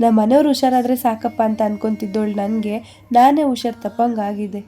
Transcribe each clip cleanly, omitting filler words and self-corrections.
ನಮ್ಮ ಮನೆಯವ್ರು ಹುಷಾರಾದರೆ ಸಾಕಪ್ಪ ಅಂತ ಅನ್ಕೊತಿದ್ದೋಳು ನನಗೆ ನಾನೇ ಹುಷಾರು ತಪ್ಪಂಗಾಗಿದೆ.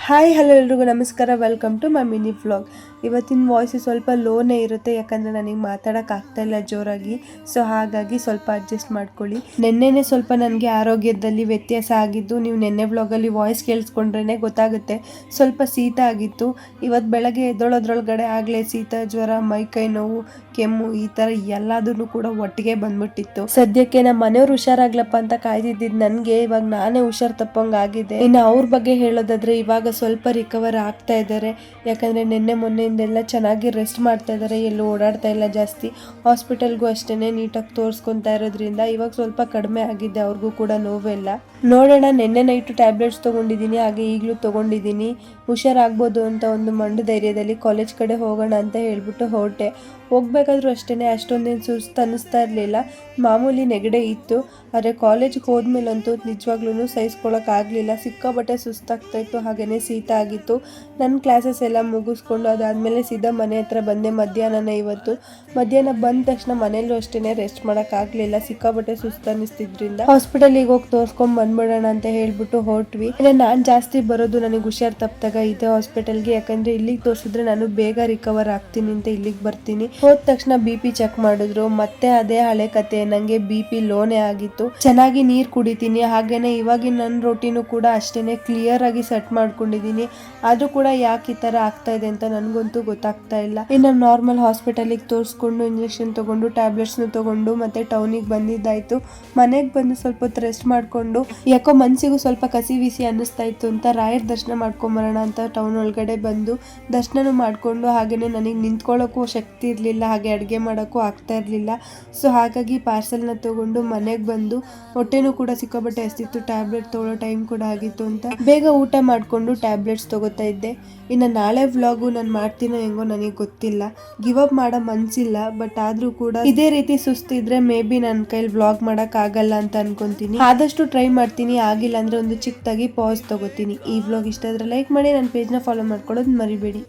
ಹಾಯ್ ಹಲೋ ಎಲ್ರಿಗೂ ನಮಸ್ಕಾರ, welcome to my mini vlog. ಇವತ್ತಿನ ವಾಯ್ಸ್ ಸ್ವಲ್ಪ ಲೋನೇ ಇರುತ್ತೆ, ಯಾಕಂದರೆ ನನಗೆ ಮಾತಾಡೋಕೆ ಆಗ್ತಾಯಿಲ್ಲ ಜೋರಾಗಿ. ಸೊ ಹಾಗಾಗಿ ಸ್ವಲ್ಪ ಅಡ್ಜಸ್ಟ್ ಮಾಡ್ಕೊಳ್ಳಿ. ನೆನ್ನೆನೇ ಸ್ವಲ್ಪ ನನಗೆ ಆರೋಗ್ಯದಲ್ಲಿ ವ್ಯತ್ಯಾಸ ಆಗಿದ್ದು, ನೀವು ನೆನ್ನೆ ವ್ಲಾಗಲ್ಲಿ ವಾಯ್ಸ್ ಕೇಳಿಸ್ಕೊಂಡ್ರೇ ಗೊತ್ತಾಗುತ್ತೆ. ಸ್ವಲ್ಪ ಶೀತ ಆಗಿತ್ತು. ಇವತ್ತು ಬೆಳಗ್ಗೆ ಎದ್ದೊಳೋದ್ರೊಳಗಡೆ ಆಗಲೇ ಶೀತ, ಜ್ವರ, ಮೈಕೈ ನೋವು, ಕೆಮ್ಮು ಈ ಥರ ಎಲ್ಲದೂ ಕೂಡ ಒಟ್ಟಿಗೆ ಬಂದ್ಬಿಟ್ಟಿತ್ತು. ಸದ್ಯಕ್ಕೆ ನಮ್ಮ ಮನೆಯವ್ರು ಹುಷಾರಾಗ್ಲಪ್ಪ ಅಂತ ಕಾಯ್ದಿದ್ದು ನನಗೆ ಇವಾಗ ನಾನೇ ಹುಷಾರು ತಪ್ಪಂಗಾಗಿದೆ. ಇನ್ನು ಅವ್ರ ಬಗ್ಗೆ ಹೇಳೋದಾದರೆ ಇವಾಗ ಸ್ವಲ್ಪ ರಿಕವರ್ ಆಗ್ತಾ ಇದ್ದಾರೆ. ಯಾಕಂದರೆ ನಿನ್ನೆ ಮೊನ್ನೆಯಿಂದೆಲ್ಲ ಚೆನ್ನಾಗಿ ರೆಸ್ಟ್ ಮಾಡ್ತಾ ಇದ್ದಾರೆ, ಎಲ್ಲೂ ಓಡಾಡ್ತಾ ಇಲ್ಲ ಜಾಸ್ತಿ. ಹಾಸ್ಪಿಟಲ್ಗೂ ಅಷ್ಟೇ ನೀಟಾಗಿ ತೋರಿಸ್ಕೊತಾ ಇರೋದ್ರಿಂದ ಇವಾಗ ಸ್ವಲ್ಪ ಕಡಿಮೆ ಆಗಿದೆ, ಅವ್ರಿಗೂ ಕೂಡ ನೋವೆಲ್ಲ. ನೋಡೋಣ, ನಿನ್ನೆ ನೈಟು ಟ್ಯಾಬ್ಲೆಟ್ಸ್ ತೊಗೊಂಡಿದ್ದೀನಿ, ಹಾಗೆ ಈಗಲೂ ತೊಗೊಂಡಿದ್ದೀನಿ. ಹುಷಾರಾಗ್ಬೋದು ಅಂತ ಒಂದು ಮಂಡು ಧೈರ್ಯದಲ್ಲಿ ಕಾಲೇಜ್ ಕಡೆ ಹೋಗೋಣ ಅಂತ ಹೇಳ್ಬಿಟ್ಟು ಹೊರಟೆ. ಹೋಗ್ಬೇಕಾದ್ರೂ ಅಷ್ಟೇ ಅಷ್ಟೊಂದೇನು ಸುಸ್ತು ಅನ್ನಿಸ್ತಾ ಇರಲಿಲ್ಲ, ಮಾಮೂಲಿ ನೆಗಡೆ ಇತ್ತು. ಆದರೆ ಕಾಲೇಜ್ಗೆ ಹೋದ್ಮೇಲಂತೂ ನಿಜವಾಗ್ಲೂ ಸಹಿಸ್ಕೊಳ್ಳೋಕ್ಕಾಗಲಿಲ್ಲ, ಸಿಕ್ಕಾಬಟ್ಟೆ ಸುಸ್ತಾಗ್ತಾಯಿತ್ತು, ಹಾಗೆಯೇ ಶೀತ ಆಗಿತ್ತು. ನನ್ನ ಕ್ಲಾಸಸ್ ಎಲ್ಲ ಮುಗಿಸ್ಕೊಂಡು ಅದಾದಮೇಲೆ ಸೀದಾ ಮನೆ ಹತ್ರ ಬಂದೆ. ಮಧ್ಯಾಹ್ನ ಬಂದ ತಕ್ಷಣ ಮನೇಲೂ ಅಷ್ಟೇ ರೆಸ್ಟ್ ಮಾಡೋಕ್ಕಾಗಲಿಲ್ಲ, ಸಿಕ್ಕಾಬಟ್ಟೆ ಸುಸ್ತು ಅನ್ನಿಸ್ತಿದ್ರಿಂದ ಹಾಸ್ಪಿಟಲಿಗೆ ಹೋಗಿ ತೋರಿಸ್ಕೊಂಡು ಬಂದ್ಬಿಡೋಣ ಅಂತ ಹೇಳ್ಬಿಟ್ಟು ಹೊರಟ್ವಿ. ನಾನು ಜಾಸ್ತಿ ಬರೋದು ನನಗೆ ಹುಷಾರು ತಪ್ಪಿದಾಗ ಇದೆ ಹಾಸ್ಪಿಟಲ್ಗೆ, ಯಾಕಂದರೆ ಇಲ್ಲಿಗೆ ತೋರಿಸಿದ್ರೆ ನಾನು ಬೇಗ ರಿಕವರ್ ಆಗ್ತೀನಿ ಅಂತ ಇಲ್ಲಿಗೆ ಬರ್ತೀನಿ. ಹೋದ ತಕ್ಷಣ BP ಚೆಕ್ ಮಾಡಿದ್ರು, ಮತ್ತೆ ಅದೇ ಹಳೆ ಕತೆ, ನನಗೆ BP ಲೋನೇ ಆಗಿತ್ತು. ಚೆನ್ನಾಗಿ ನೀರು ಕುಡಿತೀನಿ, ಹಾಗೇನೆ ಇವಾಗಿನ ನನ್ನ ರೊಟೀನು ಕೂಡ ಅಷ್ಟೇನೆ ಕ್ಲಿಯರ್ ಆಗಿ ಸೆಟ್ ಮಾಡ್ಕೊಂಡಿದ್ದೀನಿ. ಆದರೂ ಕೂಡ ಯಾಕೆ ಈ ಥರ ಆಗ್ತಾ ಇದೆ ಅಂತ ನನಗಂತೂ ಗೊತ್ತಾಗ್ತಾ ಇಲ್ಲ. ಇನ್ನು ನಾರ್ಮಲ್ ಹಾಸ್ಪಿಟಲಿಗೆ ತೋರಿಸ್ಕೊಂಡು ಇಂಜೆಕ್ಷನ್ ತೊಗೊಂಡು ಟ್ಯಾಬ್ಲೆಟ್ಸ್ನ ತೊಗೊಂಡು ಮತ್ತೆ ಟೌನಿಗೆ ಬಂದಿದ್ದಾಯಿತು. ಮನೆಗೆ ಬಂದು ಸ್ವಲ್ಪ ಹೊತ್ತು ರೆಸ್ಟ್ ಮಾಡಿಕೊಂಡು ಯಾಕೋ ಮನಸ್ಸಿಗೂ ಸ್ವಲ್ಪ ಕಸಿ ಬಿಸಿ ಅನ್ನಿಸ್ತಾ ಇತ್ತು ಅಂತ ರಾಯರ ದರ್ಶನ ಮಾಡ್ಕೊಂಬರೋಣ ಅಂತ ಟೌನ್ ಒಳಗಡೆ ಬಂದು ದರ್ಶನ ಮಾಡಿಕೊಂಡು, ಹಾಗೆಯೇ ನನಗೆ ನಿಂತ್ಕೊಳ್ಳೋಕ್ಕೂ ಶಕ್ತಿ ಇರಲಿಲ್ಲ, ಹಾಗೆ ಅಡುಗೆ ಮಾಡೋಕ್ಕೂ ಆಗ್ತಾ ಇರಲಿಲ್ಲ. ಸೊ ಹಾಗಾಗಿ ಪಾರ್ಸೆಲ್ನ ತೊಗೊಂಡು ಮನೆಗೆ ಬಂದು ಹೊಟ್ಟೆನೂ ಕೂಡ ಸಿಕ್ಕಾಬಟ್ಟೆ ಹಸ್ತಿತ್ತು, ಟ್ಯಾಬ್ಲೆಟ್ ತೊಗೊಳ್ಳೋ ಟೈಮ್ ಕೂಡ ಆಗಿತ್ತು ಅಂತ ಬೇಗ ಊಟ ಮಾಡಿಕೊಂಡು ಟ್ಯಾಬ್ಲೆಟ್ಸ್ ತೊಗೋತಾ ಇದ್ದೆ. ಇನ್ನು ನಾಳೆ ವ್ಲಾಗು ನಾನು ಮಾಡ್ತೀನೋ ಹೆಂಗೋ ನನಗೆ ಗೊತ್ತಿಲ್ಲ, ಗಿವ್ ಅಪ್ ಮಾಡೋ ಮನಸ್ಸಿಲ್ಲ. ಬಟ್ ಆದರೂ ಕೂಡ ಇದೇ ರೀತಿ ಸುಸ್ತಿದ್ರೆ ಮೇ ಬಿ ನನ್ನ ಕೈಲಿ ವ್ಲಾಗ್ ಮಾಡೋಕ್ಕಾಗಲ್ಲ ಅಂತ ಅನ್ಕೊತೀನಿ. ಆದಷ್ಟು ಟ್ರೈ ಮಾಡ್ತೀನಿ, ಆಗಿಲ್ಲ ಅಂದರೆ ಒಂದು ಚಿಕ್ಕದಾಗಿ ಪಾಸ್ ತೊಗೋತೀನಿ. ಈ ವ್ಲಾಗ್ ಇಷ್ಟ ಆದರೆ ಲೈಕ್ ಮಾಡಿ, ನನ್ನ ಪೇಜ್ನ ಫಾಲೋ ಮಾಡ್ಕೊಳ್ಳೋದು ಮರಿಬೇಡಿ.